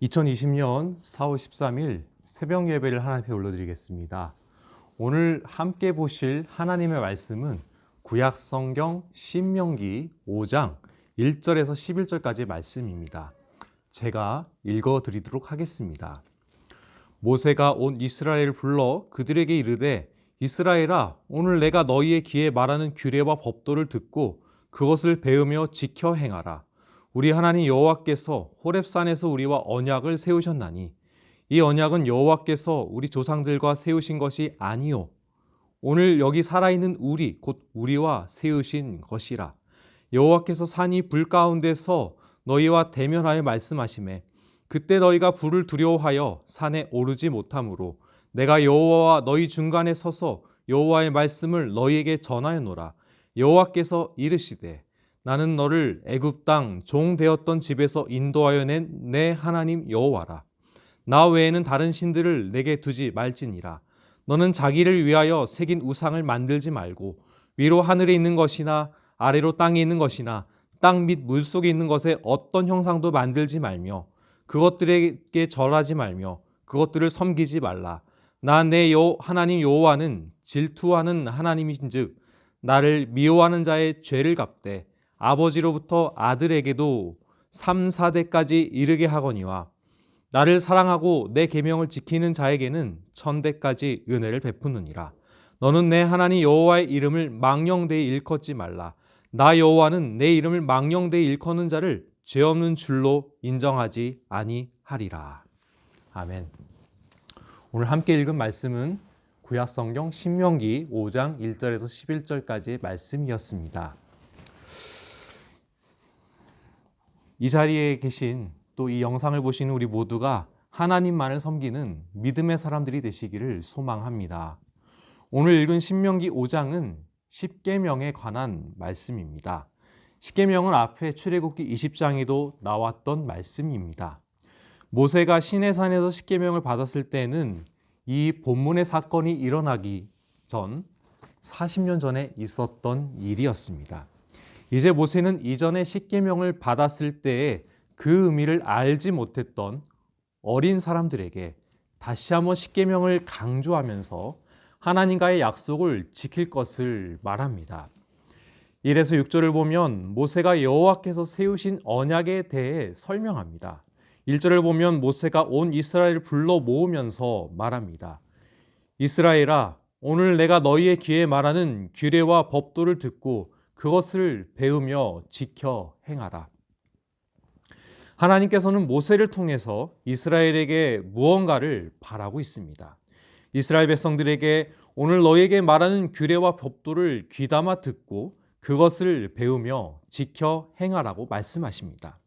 2020년 4월 13일 새벽 예배를 하나님 앞에 올려드리겠습니다. 오늘 함께 보실 하나님의 말씀은 구약 성경 신명기 5장 1절에서 11절까지의 말씀입니다. 제가 읽어드리도록 하겠습니다. 모세가 온 이스라엘을 불러 그들에게 이르되 이스라엘아, 오늘 내가 너희의 귀에 말하는 규례와 법도를 듣고 그것을 배우며 지켜 행하라. 우리 하나님 여호와께서 호렙산에서 우리와 언약을 세우셨나니 이 언약은 여호와께서 우리 조상들과 세우신 것이 아니요 오늘 여기 살아있는 우리 곧 우리와 세우신 것이라. 여호와께서 산이 불 가운데서 너희와 대면하여 말씀하시매 그때 너희가 불을 두려워하여 산에 오르지 못하므로 내가 여호와와 너희 중간에 서서 여호와의 말씀을 너희에게 전하였노라. 여호와께서 이르시되 나는 너를 애굽 땅 종 되었던 집에서 인도하여 낸 내 하나님 여호와라. 나 외에는 다른 신들을 내게 두지 말지니라. 너는 자기를 위하여 새긴 우상을 만들지 말고 위로 하늘에 있는 것이나 아래로 땅에 있는 것이나 땅 및 물속에 있는 것에 어떤 형상도 만들지 말며 그것들에게 절하지 말며 그것들을 섬기지 말라. 나 내 하나님 여호와는 질투하는 하나님인즉 나를 미워하는 자의 죄를 갚되 아버지로부터 아들에게도 3, 4대까지 이르게 하거니와 나를 사랑하고 내 계명을 지키는 자에게는 1000대까지 은혜를 베푸느니라. 너는 내 하나님 여호와의 이름을 망령되이 일컫지 말라. 나 여호와는 내 이름을 망령되이 일컫는 자를 죄 없는 줄로 인정하지 아니하리라. 아멘. 오늘 함께 읽은 말씀은 구약 성경 신명기 5장 1절에서 11절까지의 말씀이었습니다. 이 자리에 계신 또 이 영상을 보시는 우리 모두가 하나님만을 섬기는 믿음의 사람들이 되시기를 소망합니다. 오늘 읽은 신명기 5장은 십계명에 관한 말씀입니다. 십계명은 앞에 출애굽기 20장에도 나왔던 말씀입니다. 모세가 시내산에서 십계명을 받았을 때는 이 본문의 사건이 일어나기 전 40년 전에 있었던 일이었습니다. 이제 모세는 이전에 십계명을 받았을 때의 그 의미를 알지 못했던 어린 사람들에게 다시 한번 십계명을 강조하면서 하나님과의 약속을 지킬 것을 말합니다. 1에서 6절을 보면 모세가 여호와께서 세우신 언약에 대해 설명합니다. 1절을 보면 모세가 온 이스라엘을 불러 모으면서 말합니다. 이스라엘아, 오늘 내가 너희의 귀에 말하는 규례와 법도를 듣고 그것을 배우며 지켜 행하라. 하나님께서는 모세를 통해서 이스라엘에게 무언가를 바라고 있습니다. 이스라엘 백성들에게 오늘 너희에게 말하는 규례와 법도를 귀담아 듣고 그것을 배우며 지켜 행하라고 말씀하십니다.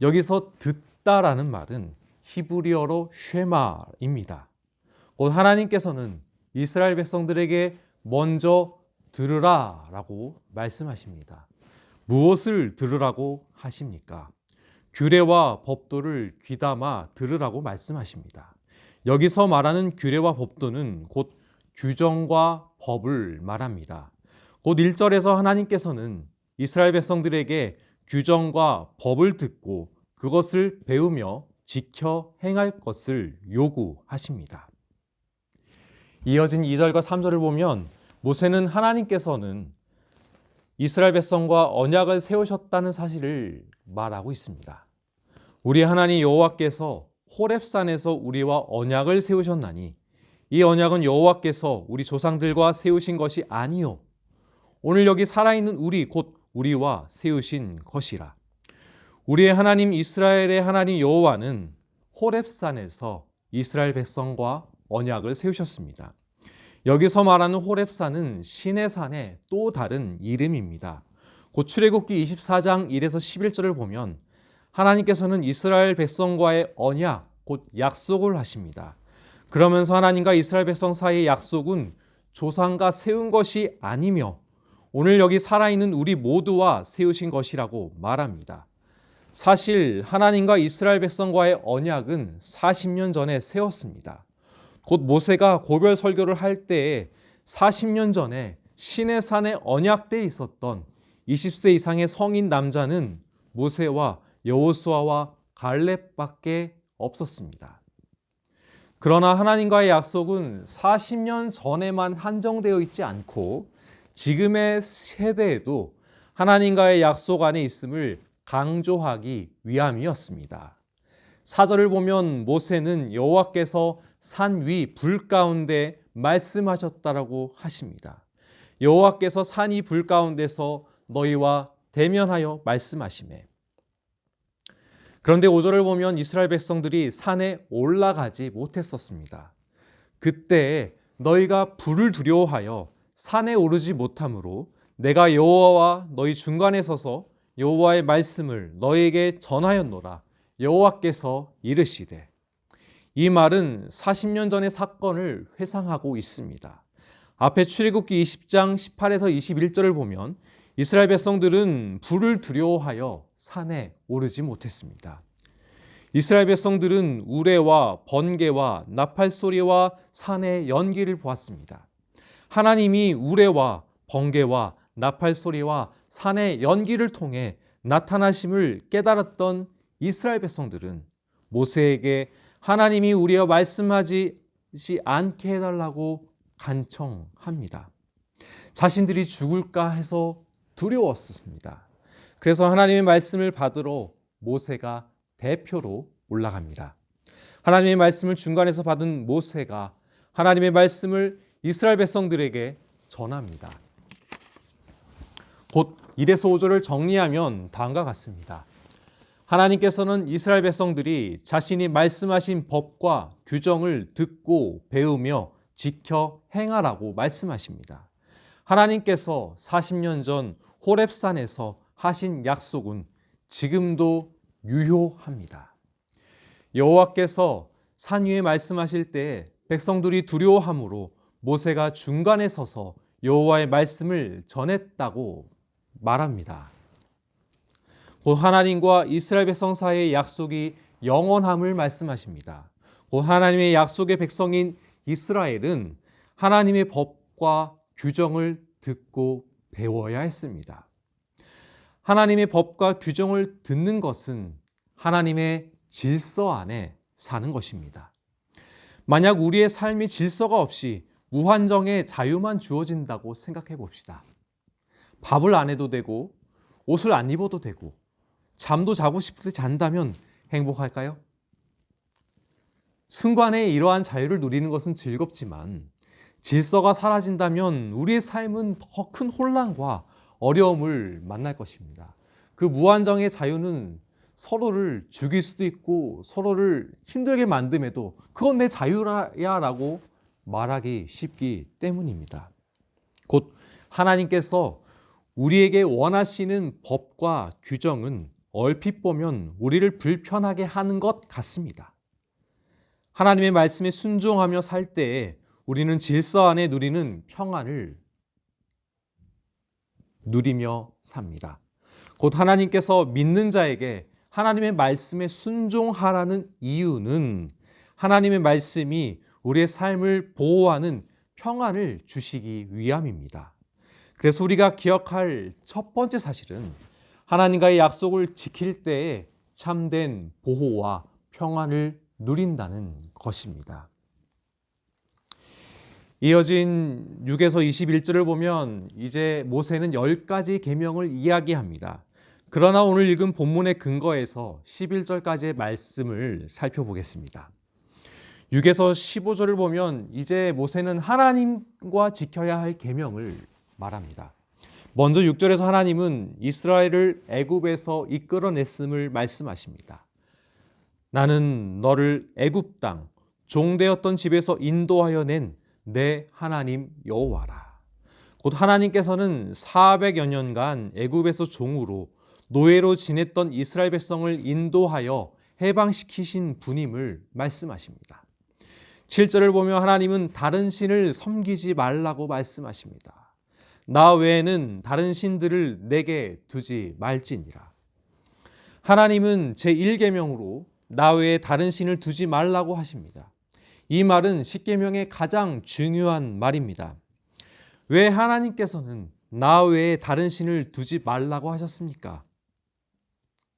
여기서 듣다라는 말은 히브리어로 쉐마입니다. 곧 하나님께서는 이스라엘 백성들에게 먼저 들으라라고 말씀하십니다. 무엇을 들으라고 하십니까? 규례와 법도를 귀담아 들으라고 말씀하십니다. 여기서 말하는 규례와 법도는 곧 규정과 법을 말합니다. 곧 1절에서 하나님께서는 이스라엘 백성들에게 규정과 법을 듣고 그것을 배우며 지켜 행할 것을 요구하십니다. 이어진 2절과 3절을 보면 모세는 하나님께서는 이스라엘 백성과 언약을 세우셨다는 사실을 말하고 있습니다. 우리 하나님 여호와께서 호렙산에서 우리와 언약을 세우셨나니 이 언약은 여호와께서 우리 조상들과 세우신 것이 아니요 오늘 여기 살아있는 우리 곧 우리와 세우신 것이라. 우리의 하나님 이스라엘의 하나님 여호와는 호렙산에서 이스라엘 백성과 언약을 세우셨습니다. 여기서 말하는 호렙산은 시내산의 또 다른 이름입니다. 곧 출애굽기 24장 1에서 11절을 보면 하나님께서는 이스라엘 백성과의 언약, 곧 약속을 하십니다. 그러면서 하나님과 이스라엘 백성 사이의 약속은 조상과 세운 것이 아니며 오늘 여기 살아있는 우리 모두와 세우신 것이라고 말합니다. 사실 하나님과 이스라엘 백성과의 언약은 40년 전에 세웠습니다. 곧 모세가 고별 설교를 할 때에 40년 전에 시내산의 언약대에 있었던 20세 이상의 성인 남자는 모세와 여호수아와 갈렙밖에 없었습니다. 그러나 하나님과의 약속은 40년 전에만 한정되어 있지 않고 지금의 세대에도 하나님과의 약속 안에 있음을 강조하기 위함이었습니다. 4절을 보면 모세는 여호와께서 산 위 불 가운데 말씀하셨다라고 하십니다. 여호와께서 산 위 불 가운데서 너희와 대면하여 말씀하시매. 그런데 5절을 보면 이스라엘 백성들이 산에 올라가지 못했었습니다. 그때 너희가 불을 두려워하여 산에 오르지 못하므로 내가 여호와와 너희 중간에 서서 여호와의 말씀을 너희에게 전하였노라. 여호와께서 이르시되. 이 말은 40년 전의 사건을 회상하고 있습니다. 앞에 출애굽기 20장 18에서 21절을 보면 이스라엘 백성들은 불을 두려워하여 산에 오르지 못했습니다. 이스라엘 백성들은 우레와 번개와 나팔 소리와 산의 연기를 보았습니다. 하나님이 우레와 번개와 나팔 소리와 산의 연기를 통해 나타나심을 깨달았던 이스라엘 백성들은 모세에게 하나님이 우리와 말씀하지 않게 해달라고 간청합니다. 자신들이 죽을까 해서 두려웠습니다. 그래서 하나님의 말씀을 받으러 모세가 대표로 올라갑니다. 하나님의 말씀을 중간에서 받은 모세가 하나님의 말씀을 이스라엘 백성들에게 전합니다. 곧 1에서 5절을 정리하면 다음과 같습니다. 하나님께서는 이스라엘 백성들이 자신이 말씀하신 법과 규정을 듣고 배우며 지켜 행하라고 말씀하십니다. 하나님께서 40년 전 호렙산에서 하신 약속은 지금도 유효합니다. 여호와께서 산 위에 말씀하실 때 백성들이 두려워함으로 모세가 중간에 서서 여호와의 말씀을 전했다고 말합니다. 곧 하나님과 이스라엘 백성 사이의 약속이 영원함을 말씀하십니다. 곧 하나님의 약속의 백성인 이스라엘은 하나님의 법과 규정을 듣고 배워야 했습니다. 하나님의 법과 규정을 듣는 것은 하나님의 질서 안에 사는 것입니다. 만약 우리의 삶이 질서가 없이 무한정의 자유만 주어진다고 생각해 봅시다. 밥을 안 해도 되고 옷을 안 입어도 되고 잠도 자고 싶을 때 잔다면 행복할까요? 순간에 이러한 자유를 누리는 것은 즐겁지만 질서가 사라진다면 우리의 삶은 더 큰 혼란과 어려움을 만날 것입니다. 그 무한정의 자유는 서로를 죽일 수도 있고 서로를 힘들게 만듦에도 그건 내 자유야 라고 말하기 쉽기 때문입니다. 곧 하나님께서 우리에게 원하시는 법과 규정은 얼핏 보면 우리를 불편하게 하는 것 같습니다. 하나님의 말씀에 순종하며 살 때에 우리는 질서 안에 누리는 평안을 누리며 삽니다. 곧 하나님께서 믿는 자에게 하나님의 말씀에 순종하라는 이유는 하나님의 말씀이 우리의 삶을 보호하는 평안을 주시기 위함입니다. 그래서 우리가 기억할 첫 번째 사실은 하나님과의 약속을 지킬 때에 참된 보호와 평안을 누린다는 것입니다. 이어진 6에서 21절을 보면 이제 모세는 10가지 계명을 이야기합니다. 그러나 오늘 읽은 본문의 근거에서 11절까지의 말씀을 살펴보겠습니다. 6에서 15절을 보면 이제 모세는 하나님과 지켜야 할 계명을 말합니다. 먼저 6절에서 하나님은 이스라엘을 애굽에서 이끌어냈음을 말씀하십니다. 나는 너를 애굽 땅 종되었던 집에서 인도하여 낸 내 하나님 여호와라. 곧 하나님께서는 400여 년간 애굽에서 종으로 노예로 지냈던 이스라엘 백성을 인도하여 해방시키신 분임을 말씀하십니다. 7절을 보면 하나님은 다른 신을 섬기지 말라고 말씀하십니다. 나 외에는 다른 신들을 내게 두지 말지니라. 하나님은 제1계명으로 나 외에 다른 신을 두지 말라고 하십니다. 이 말은 10계명의 가장 중요한 말입니다. 왜 하나님께서는 나 외에 다른 신을 두지 말라고 하셨습니까?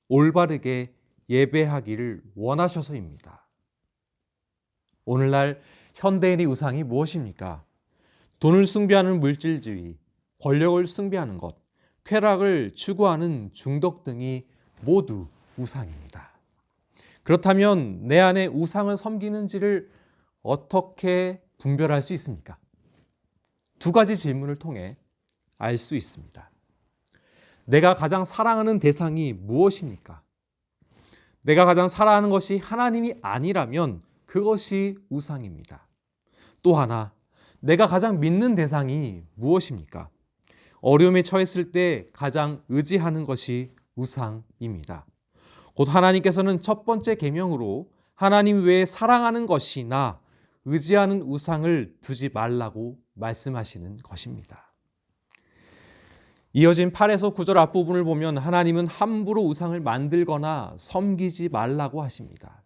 올바르게 예배하기를 원하셔서입니다. 오늘날 현대인의 우상이 무엇입니까? 돈을 숭배하는 물질주의, 권력을 숭배하는 것, 쾌락을 추구하는 중독 등이 모두 우상입니다. 그렇다면 내 안에 우상을 섬기는지를 어떻게 분별할 수 있습니까? 두 가지 질문을 통해 알 수 있습니다. 내가 가장 사랑하는 대상이 무엇입니까? 내가 가장 사랑하는 것이 하나님이 아니라면 그것이 우상입니다. 또 하나, 내가 가장 믿는 대상이 무엇입니까? 어려움에 처했을 때 가장 의지하는 것이 우상입니다. 곧 하나님께서는 첫 번째 계명으로 하나님 외에 사랑하는 것이나 의지하는 우상을 두지 말라고 말씀하시는 것입니다. 이어진 8에서 9절 앞부분을 보면 하나님은 함부로 우상을 만들거나 섬기지 말라고 하십니다.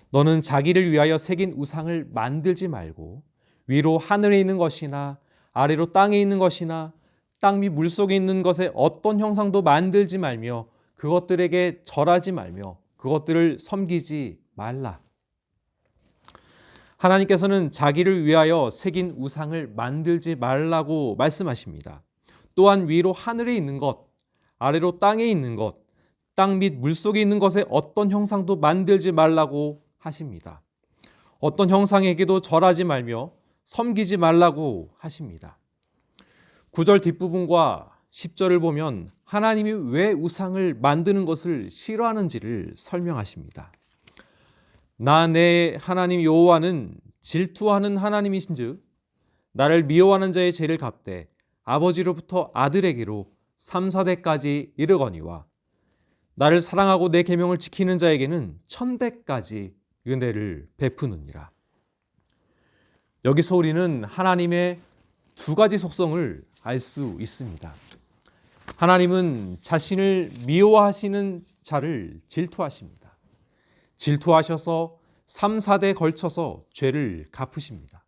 너는 자기를 위하여 새긴 우상을 만들지 말고 위로 하늘에 있는 것이나 아래로 땅에 있는 것이나 땅 및 물속에 있는 것의 어떤 형상도 만들지 말며 그것들에게 절하지 말며 그것들을 섬기지 말라. 하나님께서는 자기를 위하여 새긴 우상을 만들지 말라고 말씀하십니다. 또한 위로 하늘에 있는 것, 아래로 땅에 있는 것, 땅 및 물속에 있는 것의 어떤 형상도 만들지 말라고 하십니다. 어떤 형상에게도 절하지 말며 섬기지 말라고 하십니다. 9절 뒷부분과 10절을 보면 하나님이 왜 우상을 만드는 것을 싫어하는지를 설명하십니다. 나 내 하나님 여호와는 질투하는 하나님이신즉 나를 미워하는 자의 죄를 갚되 아버지로부터 아들에게로 3, 4대까지 이르거니와 나를 사랑하고 내 계명을 지키는 자에게는 1000대까지 은혜를 베푸느니라. 여기서 우리는 하나님의 두 가지 속성을 알 수 있습니다. 하나님은 자신을 미워하시는 자를 질투하십니다. 질투하셔서 3, 4대에 걸쳐서 죄를 갚으십니다.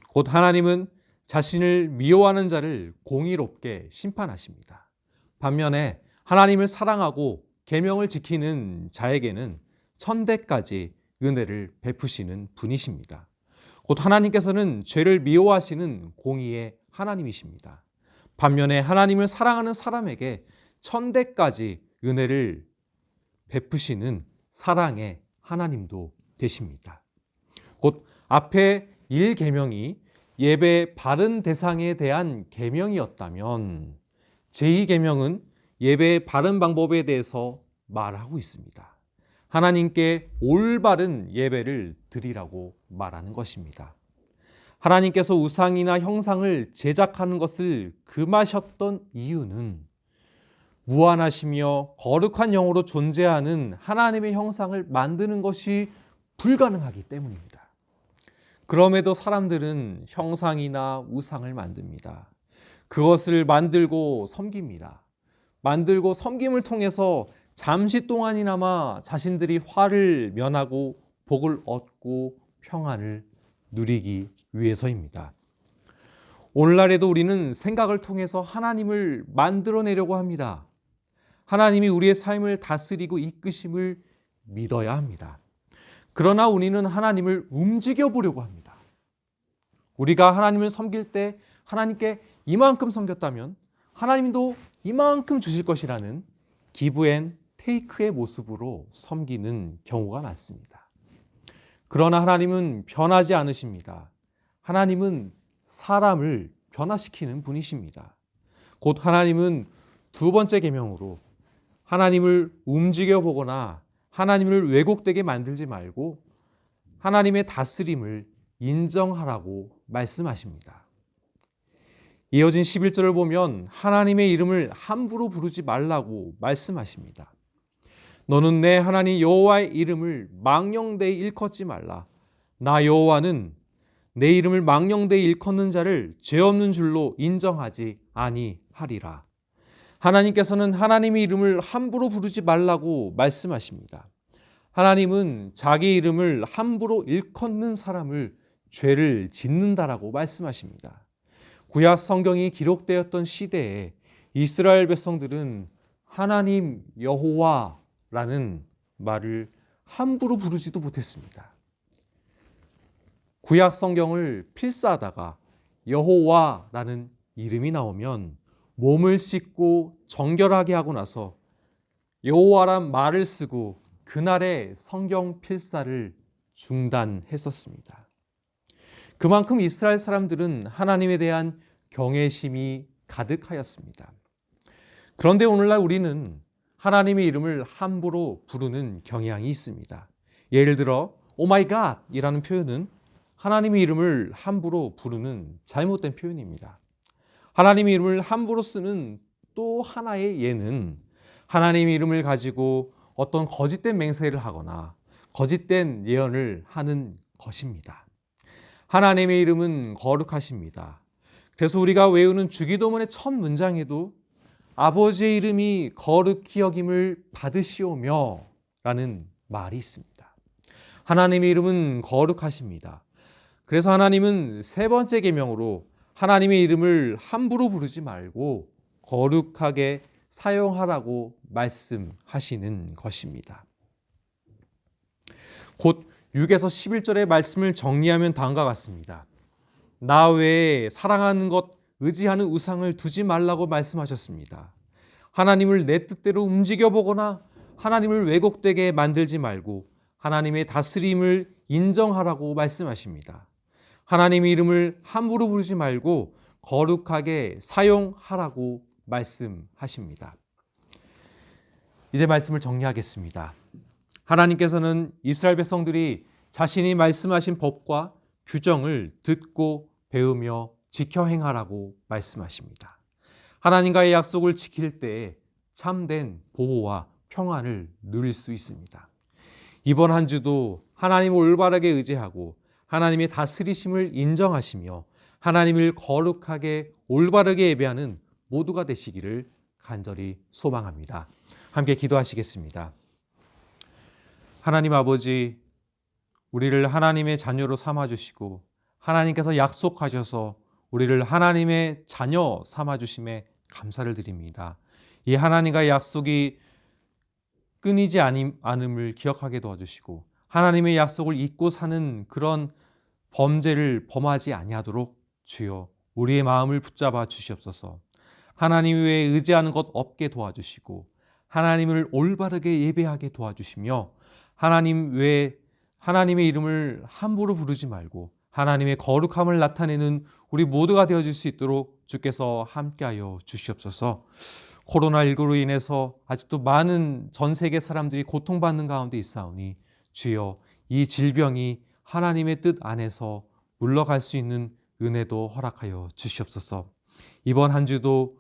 곧 하나님은 자신을 미워하는 자를 공의롭게 심판하십니다. 반면에 하나님을 사랑하고 계명을 지키는 자에게는 1000대까지 은혜를 베푸시는 분이십니다. 곧 하나님께서는 죄를 미워하시는 공의의 하나님이십니다. 반면에 하나님을 사랑하는 사람에게 1000대까지 은혜를 베푸시는 사랑의 하나님도 되십니다. 곧 앞에 1계명이 예배의 바른 대상에 대한 계명이었다면 제2계명은 예배의 바른 방법에 대해서 말하고 있습니다. 하나님께 올바른 예배를 드리라고 말하는 것입니다. 하나님께서 우상이나 형상을 제작하는 것을 금하셨던 이유는 무한하시며 거룩한 영으로 존재하는 하나님의 형상을 만드는 것이 불가능하기 때문입니다. 그럼에도 사람들은 형상이나 우상을 만듭니다. 그것을 만들고 섬깁니다. 만들고 섬김을 통해서 잠시 동안이나마 자신들이 화를 면하고 복을 얻고 평안을 누리기 위해서입니다. 오늘날에도 우리는 생각을 통해서 하나님을 만들어내려고 합니다. 하나님이 우리의 삶을 다스리고 이끄심을 믿어야 합니다. 그러나 우리는 하나님을 움직여 보려고 합니다. 우리가 하나님을 섬길 때 하나님께 이만큼 섬겼다면 하나님도 이만큼 주실 것이라는 기브 앤 테이크의 모습으로 섬기는 경우가 많습니다. 그러나 하나님은 변하지 않으십니다. 하나님은 사람을 변화시키는 분이십니다. 곧 하나님은 두 번째 계명으로 하나님을 움직여 보거나 하나님을 왜곡되게 만들지 말고 하나님의 다스림을 인정하라고 말씀하십니다. 이어진 11절을 보면 하나님의 이름을 함부로 부르지 말라고 말씀하십니다. 너는 내 하나님 여호와의 이름을 망령되이 일컫지 말라. 나 여호와는 내 이름을 망령되이 일컫는 자를 죄 없는 줄로 인정하지 아니하리라. 하나님께서는 하나님의 이름을 함부로 부르지 말라고 말씀하십니다. 하나님은 자기 이름을 함부로 일컫는 사람을 죄를 짓는다라고 말씀하십니다. 구약 성경이 기록되었던 시대에 이스라엘 백성들은 하나님 여호와라는 말을 함부로 부르지도 못했습니다. 구약 성경을 필사하다가 여호와라는 이름이 나오면 몸을 씻고 정결하게 하고 나서 여호와란 말을 쓰고 그날의 성경 필사를 중단했었습니다. 그만큼 이스라엘 사람들은 하나님에 대한 경외심이 가득하였습니다. 그런데 오늘날 우리는 하나님의 이름을 함부로 부르는 경향이 있습니다. 예를 들어 오 마이 갓이라는 표현은 하나님의 이름을 함부로 부르는 잘못된 표현입니다. 하나님의 이름을 함부로 쓰는 또 하나의 예는 하나님의 이름을 가지고 어떤 거짓된 맹세를 하거나 거짓된 예언을 하는 것입니다. 하나님의 이름은 거룩하십니다. 그래서 우리가 외우는 주기도문의 첫 문장에도 아버지의 이름이 거룩히 여김을 받으시오며 라는 말이 있습니다. 하나님의 이름은 거룩하십니다. 그래서 하나님은 세 번째 계명으로 하나님의 이름을 함부로 부르지 말고 거룩하게 사용하라고 말씀하시는 것입니다. 곧 6에서 11절의 말씀을 정리하면 다음과 같습니다. 나 외에 사랑하는 것, 의지하는 우상을 두지 말라고 말씀하셨습니다. 하나님을 내 뜻대로 움직여보거나 하나님을 왜곡되게 만들지 말고 하나님의 다스림을 인정하라고 말씀하십니다. 하나님의 이름을 함부로 부르지 말고 거룩하게 사용하라고 말씀하십니다. 이제 말씀을 정리하겠습니다. 하나님께서는 이스라엘 백성들이 자신이 말씀하신 법과 규정을 듣고 배우며 지켜 행하라고 말씀하십니다. 하나님과의 약속을 지킬 때에 참된 보호와 평안을 누릴 수 있습니다. 이번 한 주도 하나님을 올바르게 의지하고 하나님의 다스리심을 인정하시며 하나님을 거룩하게 올바르게 예배하는 모두가 되시기를 간절히 소망합니다. 함께 기도하시겠습니다. 하나님 아버지, 우리를 하나님의 자녀로 삼아주시고 하나님께서 약속하셔서 우리를 하나님의 자녀 삼아주심에 감사를 드립니다. 이 하나님과의 약속이 끊이지 않음을 기억하게 도와주시고 하나님의 약속을 잊고 사는 그런 범죄를 범하지 아니하도록 주여 우리의 마음을 붙잡아 주시옵소서. 하나님 외에 의지하는 것 없게 도와주시고 하나님을 올바르게 예배하게 도와주시며 하나님 외에 하나님의 이름을 함부로 부르지 말고 하나님의 거룩함을 나타내는 우리 모두가 되어질 수 있도록 주께서 함께하여 주시옵소서. 코로나19로 인해서 아직도 많은 전 세계 사람들이 고통받는 가운데 있사오니 주여 이 질병이 하나님의 뜻 안에서 물러갈 수 있는 은혜도 허락하여 주시옵소서. 이번 한 주도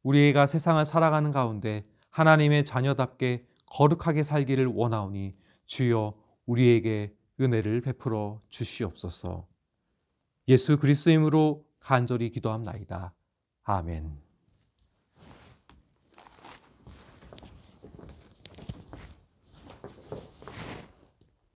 우리가 세상을 살아가는 가운데 하나님의 자녀답게 거룩하게 살기를 원하오니 주여 우리에게 은혜를 베풀어 주시옵소서. 예수 그리스도의 이름으로 간절히 기도합나이다. 아멘.